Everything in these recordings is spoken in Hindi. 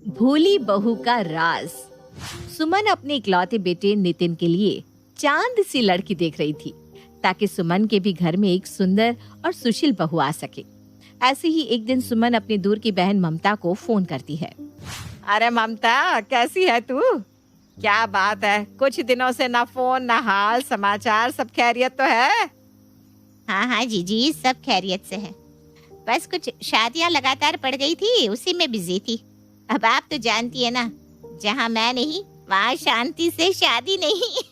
भोली बहू का राज। सुमन अपने इकलौते बेटे नितिन के लिए चांद सी लड़की देख रही थी ताकि सुमन के भी घर में एक सुंदर और सुशील बहू आ सके। ऐसे ही एक दिन सुमन अपनी दूर की बहन ममता को फोन करती है। अरे ममता, कैसी है तू? क्या बात है, कुछ दिनों से ना फोन ना हाल समाचार, सब खैरियत तो है? हाँ हाँ जीजी, सब खैरियत से है। बस कुछ शादियाँ लगातार पड़ गई थी, उसी में बिजी थी। अब आप तो जानती है ना, जहाँ मैं नहीं वहाँ शांति से शादी नहीं।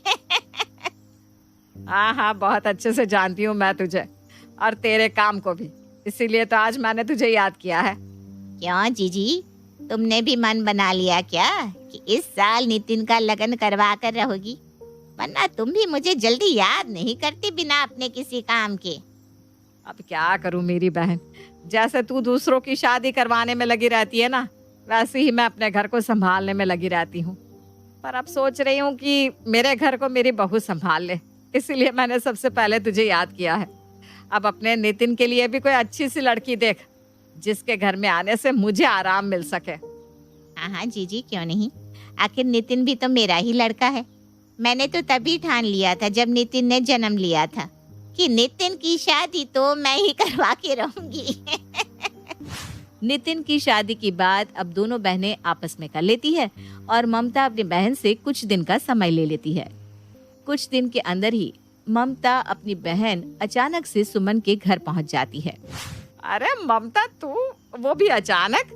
हाँ हाँ, बहुत अच्छे से जानती हूँ मैं तुझे और तेरे काम को भी, इसीलिए तो आज मैंने तुझे याद किया है। क्यों जीजी, तुमने भी मन बना लिया क्या कि इस साल नितिन का लगन करवा कर रहोगी? वरना तुम भी मुझे जल्दी याद नहीं करती बिना अपने किसी काम के। अब क्या करूँ मेरी बहन, जैसे तू दूसरों की शादी करवाने में लगी रहती है ना, वैसे ही मैं अपने घर को संभालने में लगी रहती हूँ। पर अब सोच रही हूँ कि मेरे घर को मेरी बहू संभाल ले, इसीलिए मैंने सबसे पहले तुझे याद किया है। अब अपने नितिन के लिए भी कोई अच्छी सी लड़की देख, जिसके घर में आने से मुझे आराम मिल सके। हाँ हाँ जीजी, क्यों नहीं। आखिर नितिन भी तो मेरा ही लड़का है। मैंने तो तभी ठान लिया था जब नितिन ने जन्म लिया था कि नितिन की शादी तो मैं ही करवा के रहूंगी। नितिन की शादी के बाद अब दोनों बहनें आपस में कर लेती है और ममता अपनी बहन से कुछ दिन का समय ले लेती है। कुछ दिन के अंदर ही ममता अपनी बहन अचानक से सुमन के घर पहुंच जाती है। अरे ममता, तू वो भी अचानक?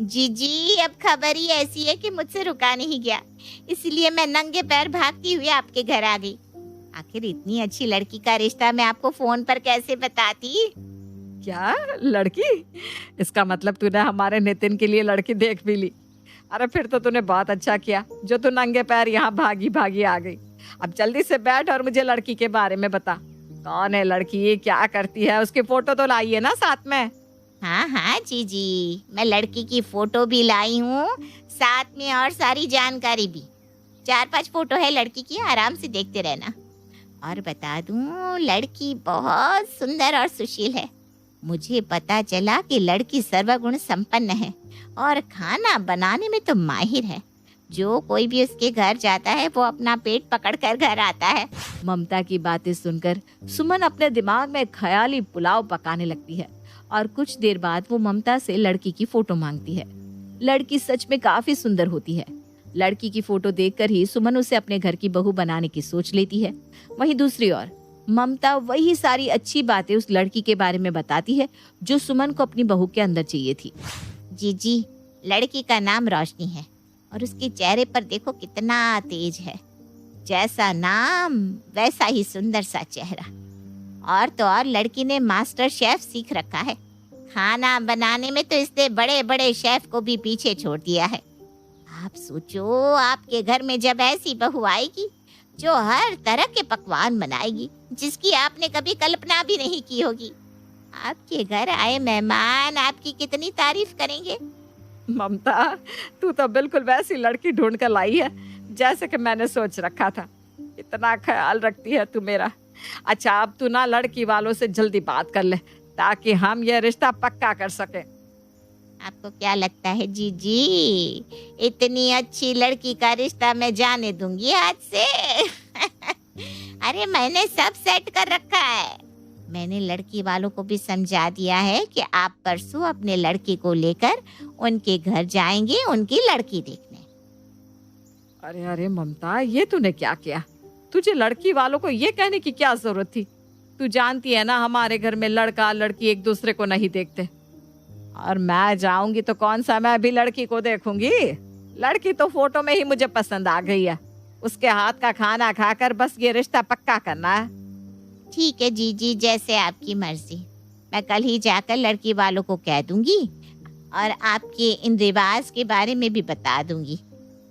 जीजी, अब खबर ही ऐसी है कि मुझसे रुका नहीं गया, इसलिए मैं नंगे पैर भागती हुई आपके घर आ गई। आखिर इतनी अच्छी लड़की का रिश्ता मैं आपको फोन पर कैसे बताती? क्या लड़की? इसका मतलब तूने हमारे नितिन के लिए लड़की देख भी ली। अरे फिर तो तूने बहुत अच्छा किया जो तू नंगे पैर यहाँ भागी भागी आ गई। अब जल्दी से बैठ और मुझे लड़की के बारे में बता। कौन है लड़की, क्या करती है, उसकी फोटो तो लाई है ना साथ में? हाँ हाँ जीजी, मैं लड़की की फोटो भी लाई हूँ, साथ में और सारी जानकारी भी। 4-5 फोटो है लड़की की, आराम से देखते रहना। और बता दूँ, लड़की बहुत सुंदर और सुशील है। मुझे पता चला कि लड़की सर्वगुण संपन्न है और खाना बनाने में तो माहिर है। जो कोई भी उसके घर जाता है वो अपना पेट पकड़ कर घर आता है। ममता की बातें सुनकर सुमन अपने दिमाग में ख्याली पुलाव पकाने लगती है और कुछ देर बाद वो ममता से लड़की की फोटो मांगती है। लड़की सच में काफी सुंदर होती है। लड़की की फोटो देखकर ही सुमन उसे अपने घर की बहू बनाने की सोच लेती है। वहीं दूसरी ओर ममता वही सारी अच्छी बातें उस लड़की के बारे में बताती है जो सुमन को अपनी बहू के अंदर चाहिए थी। जीजी, लड़की का नाम रोशनी है और उसके चेहरे पर देखो कितना तेज है। जैसा नाम वैसा ही सुंदर सा चेहरा। और तो और लड़की ने मास्टर शेफ सीख रखा है। खाना बनाने में तो इसने बड़े बड़े शेफ को भी पीछे छोड़ दिया है। आप सोचो, आपके घर में जब ऐसी बहू आएगी जो हर तरह के पकवान बनाएगी जिसकी आपने कभी कल्पना भी नहीं की होगी, आपके घर आए मेहमान आपकी कितनी तारीफ करेंगे। ममता, तू तो बिल्कुल वैसी लड़की ढूंढ कर लाई है जैसे कि मैंने सोच रखा था। इतना ख्याल रखती है तू मेरा। अच्छा, अब तू ना लड़की वालों से जल्दी बात कर ले ताकि हम ये रिश्ता पक्का कर सके। आपको क्या लगता है जीजी, इतनी अच्छी लड़की का रिश्ता मैं जाने दूंगी हाथ से? अरे मैंने सब सेट कर रखा है। मैंने लड़की वालों को भी समझा दिया है कि आप परसों अपने लड़की को लेकर उनके घर जाएंगे उनकी लड़की देखने। अरे अरे ममता, ये तूने क्या किया? तुझे लड़की वालों को ये कहने की क्या जरूरत थी? तू जानती है ना, हमारे घर में लड़का लड़की एक दूसरे को नहीं देखते। और मैं जाऊंगी तो कौन सा मैं भी लड़की को देखूंगी? लड़की तो फोटो में ही मुझे पसंद आ गई है। उसके हाथ का खाना खाकर बस ये रिश्ता पक्का करना है। ठीक है जीजी, जैसे आपकी मर्जी। मैं कल ही जाकर लड़की वालों को कह दूंगी और आपके इन रिवाज के बारे में भी बता दूंगी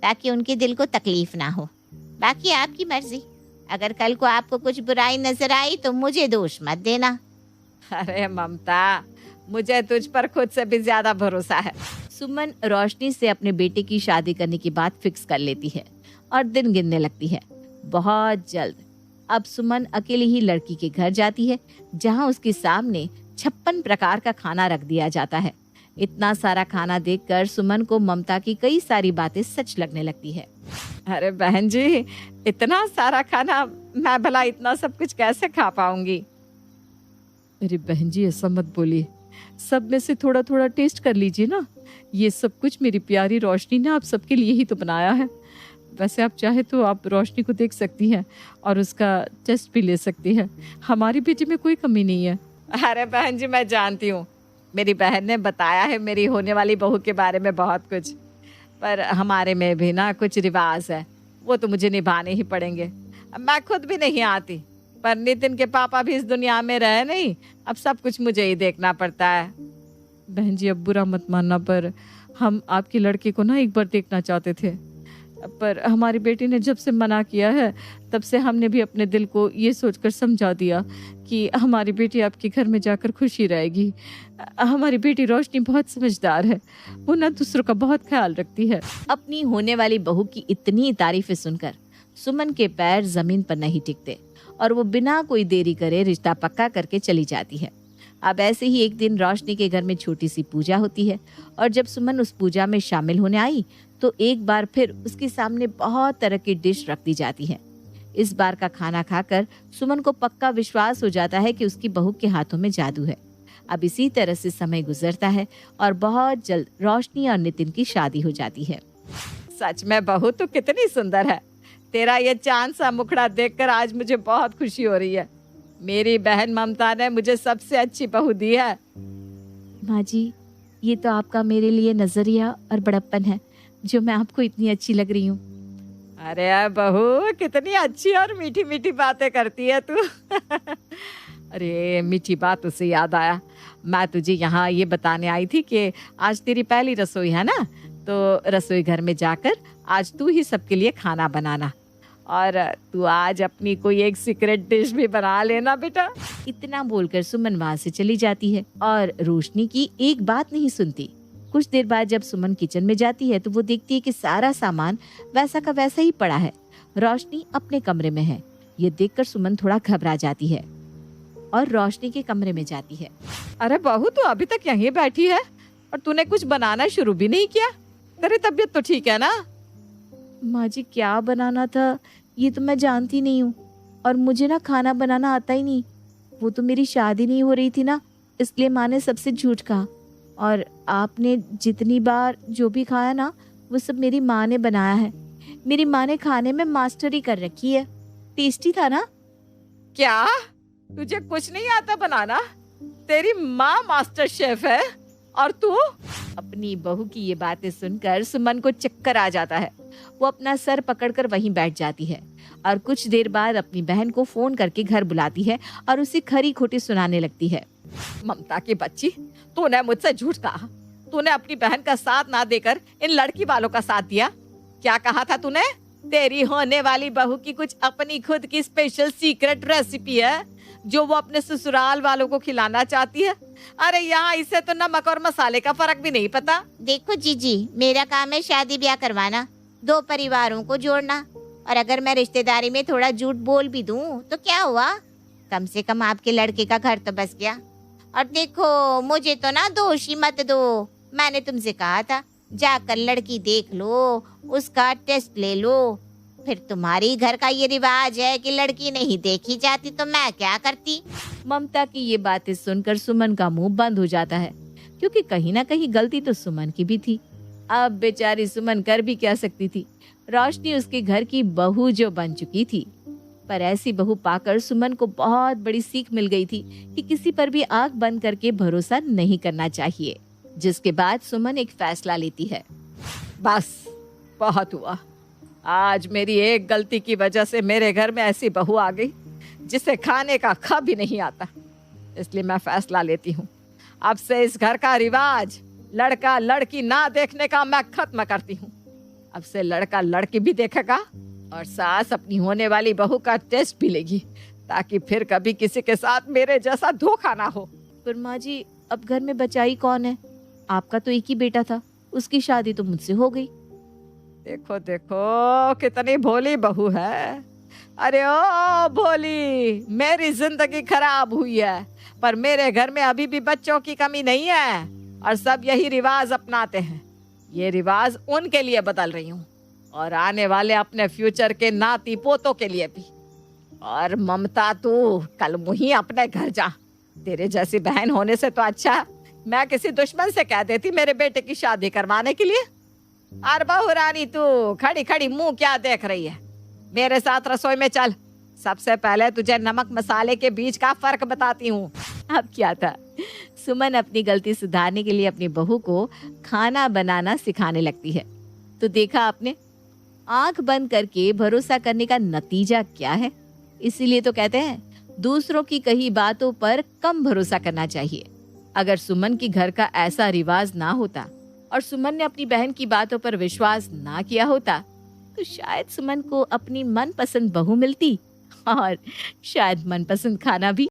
ताकि उनके दिल को तकलीफ ना हो। बाकी आपकी मर्जी। अगर कल को आपको कुछ बुराई नजर आई तो मुझे दोष मत देना। अरे ममता, मुझे तुझ पर खुद से भी ज्यादा भरोसा है। सुमन रोशनी से अपने बेटे की शादी करने की बात फिक्स कर लेती है और दिन गिनने लगती है। बहुत जल्द अब सुमन अकेली ही लड़की के घर जाती है जहां उसके सामने 56 प्रकार का खाना रख दिया जाता है। इतना सारा खाना देखकर सुमन को ममता की कई सारी बातें सच लगने लगती है। अरे बहन जी, इतना सारा खाना मैं भला इतना सब कुछ कैसे खा पाऊंगी? अरे बहन जी, ऐसा मत बोलिए, सब में से थोड़ा थोड़ा टेस्ट कर लीजिए ना। ये सब कुछ मेरी प्यारी रोशनी ने आप सबके लिए ही तो बनाया है। वैसे आप चाहे तो आप रोशनी को देख सकती हैं और उसका टेस्ट भी ले सकती हैं। हमारी बेटी में कोई कमी नहीं है। अरे बहन जी, मैं जानती हूँ, मेरी बहन ने बताया है मेरी होने वाली बहू के बारे में बहुत कुछ, पर हमारे में भी ना कुछ रिवाज है, वो तो मुझे निभाने ही पड़ेंगे। अब मैं खुद भी नहीं आती, पर नितिन के पापा भी इस दुनिया में रहे नहीं, अब सब कुछ मुझे ही देखना पड़ता है। बहन जी, अब बुरा मत मानना, पर हम आपके लड़के को ना एक बार देखना चाहते थे, पर हमारी बेटी ने जब से मना किया है तब से हमने भी अपने दिल को ये सोचकर समझा दिया कि हमारी बेटी आपके घर में जाकर खुशी रहेगी। हमारी बेटी रोशनी बहुत समझदार है, वो ना दूसरों का बहुत ख्याल रखती है। अपनी होने वाली बहू की इतनी तारीफें सुनकर सुमन के पैर जमीन पर नहीं टिकते और वो बिना कोई देरी करे रिश्ता पक्का करके चली जाती है। अब ऐसे ही एक दिन रोशनी के घर में छोटी सी पूजा होती है और जब सुमन उस पूजा में शामिल होने आई तो एक बार फिर उसके सामने बहुत तरह की डिश रख दी जाती है। इस बार का खाना खाकर सुमन को पक्का विश्वास हो जाता है कि उसकी बहू के हाथों में जादू है। अब इसी तरह से समय गुजरता है और बहुत जल्द रोशनी और नितिन की शादी हो जाती है। सच में बहू तो कितनी सुंदर है। तेरा ये चांद सा मुखड़ा देखकर आज मुझे बहुत खुशी हो रही है। मेरी बहन ममता ने मुझे सबसे अच्छी बहू दी है। माँ जी, ये तो आपका मेरे लिए नजरिया और बड़प्पन है जो मैं आपको इतनी अच्छी लग रही हूँ। अरे बहू, कितनी अच्छी और मीठी मीठी बातें करती है तू। अरे मीठी बात उससे याद आया, मैं तुझे यहाँ ये बताने आई थी कि आज तेरी पहली रसोई है ना, तो रसोई घर में जाकर आज तू ही सबके लिए खाना बनाना और तू आज अपनी कोई एक सीक्रेट डिश भी बना लेना बेटा। इतना बोलकर सुमन वहां से चली जाती है और रोशनी की एक बात नहीं सुनती। कुछ देर बाद जब सुमन किचन में जाती है तो वो देखती है कि सारा सामान वैसा का वैसा ही पड़ा है। रोशनी अपने कमरे में है। ये देखकर सुमन थोड़ा घबरा जाती है और रोशनी के कमरे में जाती है। अरे बहू, तू अभी तक यहीं बैठी है और तूने कुछ बनाना शुरू भी नहीं किया? तेरी तबीयत तो ठीक है ना? माँ जी, क्या बनाना था ये तो मैं जानती नहीं हूँ और मुझे ना खाना बनाना आता ही नहीं। वो तो मेरी शादी नहीं हो रही थी ना, इसलिए माँ ने सबसे झूठ कहा और आपने जितनी बार जो भी खाया ना वो सब मेरी माँ ने बनाया है। मेरी माँ ने खाने में मास्टरी कर रखी है। टेस्टी था ना? क्या तुझे कुछ नहीं आता बनाना? तेरी माँ मास्टर शेफ है और तू? अपनी बहू की ये बातें सुनकर सुमन को चक्कर आ जाता है। वो अपना सर पकड़कर वहीं बैठ जाती है और कुछ देर बाद अपनी बहन को फोन करके घर बुलाती है और उसे खरी खोटी सुनाने लगती है। ममता की बच्ची, तूने मुझसे झूठ कहा। तूने अपनी बहन का साथ ना देकर इन लड़की वालों का साथ दिया। क्या कहा था तूने? तेरी होने वाली बहू की कुछ अपनी खुद की स्पेशल सीक्रेट रेसिपी है जो वो अपने ससुराल वालों को खिलाना चाहती है। अरे यहाँ इसे तो नमक और मसाले का फर्क भी नहीं पता। देखो जीजी, मेरा काम है शादी ब्याह करवाना, दो परिवारों को जोड़ना, और अगर मैं रिश्तेदारी में थोड़ा झूठ बोल भी दूं तो क्या हुआ? कम से कम आपके लड़के का घर तो बस गया। और देखो, मुझे तो ना दोषी मत दो। मैंने तुमसे कहा था जाकर लड़की देख लो, उसका टेस्ट ले लो। फिर तुम्हारी घर का ये रिवाज है कि लड़की नहीं देखी जाती, तो मैं क्या करती? ममता की ये बातें सुनकर सुमन का मुंह बंद हो जाता है, क्योंकि कहीं ना कहीं गलती तो सुमन की भी थी। अब बेचारी सुमन कर भी क्या सकती थी? रोशनी उसके घर की बहू जो बन चुकी थी। पर ऐसी बहू पाकर सुमन को बहुत बड़ी सीख मिल गई थी कि किसी पर भी आंख बंद करके भरोसा नहीं करना चाहिए। जिसके बाद सुमन एक फैसला लेती है। बस बहुत हुआ। आज मेरी एक गलती की वजह से मेरे घर में ऐसी बहू आ गई जिसे खाने का ख भी नहीं आता। इसलिए मैं फैसला लेती हूँ, अब से इस घर का रिवाज लड़का लड़की ना देखने का मैं खत्म करती हूँ। अब से लड़का लड़की भी देखेगा और सास अपनी होने वाली बहू का टेस्ट भी लेगी, ताकि फिर कभी किसी के साथ मेरे जैसा धोखा ना हो। पर माँ जी, अब घर में बचाई कौन है? आपका तो एक ही बेटा था, उसकी शादी तो मुझसे हो गई। देखो देखो कितनी भोली बहू है। अरे ओ भोली, मेरी जिंदगी खराब हुई है पर मेरे घर में अभी भी बच्चों की कमी नहीं है। और सब यही रिवाज अपनाते हैं। ये रिवाज उनके लिए बदल रही हूँ और आने वाले अपने फ्यूचर के नाती पोतों के लिए भी। और ममता, तू कल मुही अपने घर जा। तेरे जैसी बहन होने से तो अच्छा मैं किसी दुश्मन से कह देती मेरे बेटे की शादी करवाने के लिए। और बहू रानी, तू खड़ी खड़ी मुंह क्या देख रही है? मेरे साथ रसोई में चल। सबसे पहले तुझे नमक मसाले के बीच का फर्क बताती हूँ। अब क्या था, सुमन अपनी गलती सुधारने के लिए अपनी बहू को खाना बनाना सिखाने लगती है। तो देखा आपने, आंख बंद करके भरोसा करने का नतीजा क्या है। इसीलिए तो कहते हैं दूसरों की कही बातों पर कम भरोसा करना चाहिए। अगर सुमन की घर का ऐसा रिवाज ना होता और सुमन ने अपनी बहन की बातों पर विश्वास ना किया होता तो शायद सुमन को अपनी मनपसंद बहू मिलती और शायद मनपसंद खाना भी।